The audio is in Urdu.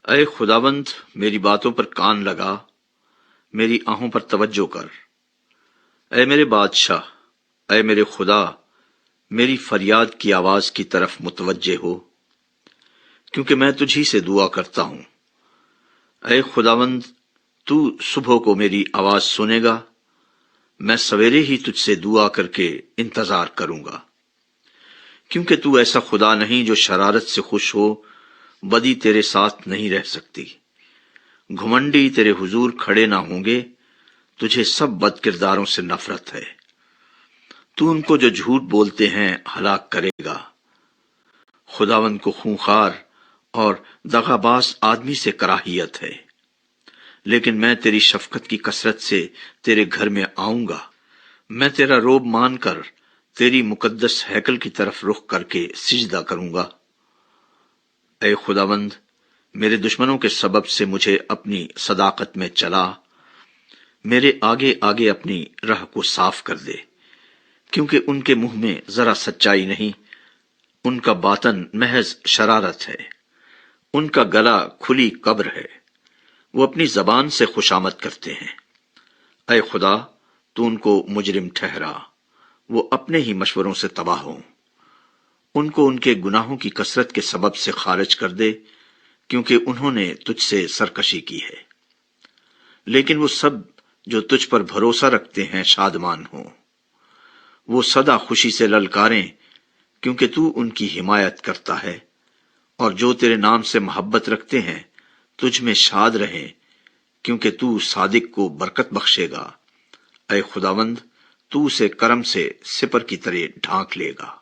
اے خداوند، میری باتوں پر کان لگا، میری آہوں پر توجہ کر۔ اے میرے بادشاہ، اے میرے خدا، میری فریاد کی آواز کی طرف متوجہ ہو، کیونکہ میں تجھی سے دعا کرتا ہوں۔ اے خداوند، تو صبح کو میری آواز سنے گا، میں سویرے ہی تجھ سے دعا کر کے انتظار کروں گا، کیونکہ تو ایسا خدا نہیں جو شرارت سے خوش ہو، بدی تیرے ساتھ نہیں رہ سکتی۔ گھمنڈی تیرے حضور کھڑے نہ ہوں گے، تجھے سب بد کرداروں سے نفرت ہے۔ تو ان کو جو جھوٹ بولتے ہیں ہلاک کرے گا۔ خداوند کو خونخوار اور دغا باز آدمی سے کراہیت ہے، لیکن میں تیری شفقت کی کثرت سے تیرے گھر میں آؤں گا۔ میں تیرا روب مان کر تیری مقدس ہیکل کی طرف رخ کر کے سجدہ کروں گا۔ اے خداوند، میرے دشمنوں کے سبب سے مجھے اپنی صداقت میں چلا، میرے آگے آگے اپنی راہ کو صاف کر دے، کیونکہ ان کے منہ میں ذرا سچائی نہیں، ان کا باطن محض شرارت ہے، ان کا گلا کھلی قبر ہے، وہ اپنی زبان سے خوشامد کرتے ہیں۔ اے خدا، تو ان کو مجرم ٹھہرا، وہ اپنے ہی مشوروں سے تباہ ہوں۔ ان کو ان کے گناہوں کی کثرت کے سبب سے خارج کر دے، کیونکہ انہوں نے تجھ سے سرکشی کی ہے۔ لیکن وہ سب جو تجھ پر بھروسہ رکھتے ہیں شادمان ہوں، وہ سدا خوشی سے للکاریں، کیونکہ تو ان کی حمایت کرتا ہے، اور جو تیرے نام سے محبت رکھتے ہیں تجھ میں شاد رہیں، کیونکہ تو صادق کو برکت بخشے گا۔ اے خداوند، تو اسے کرم سے سپر کی طرح ڈھانک لے گا۔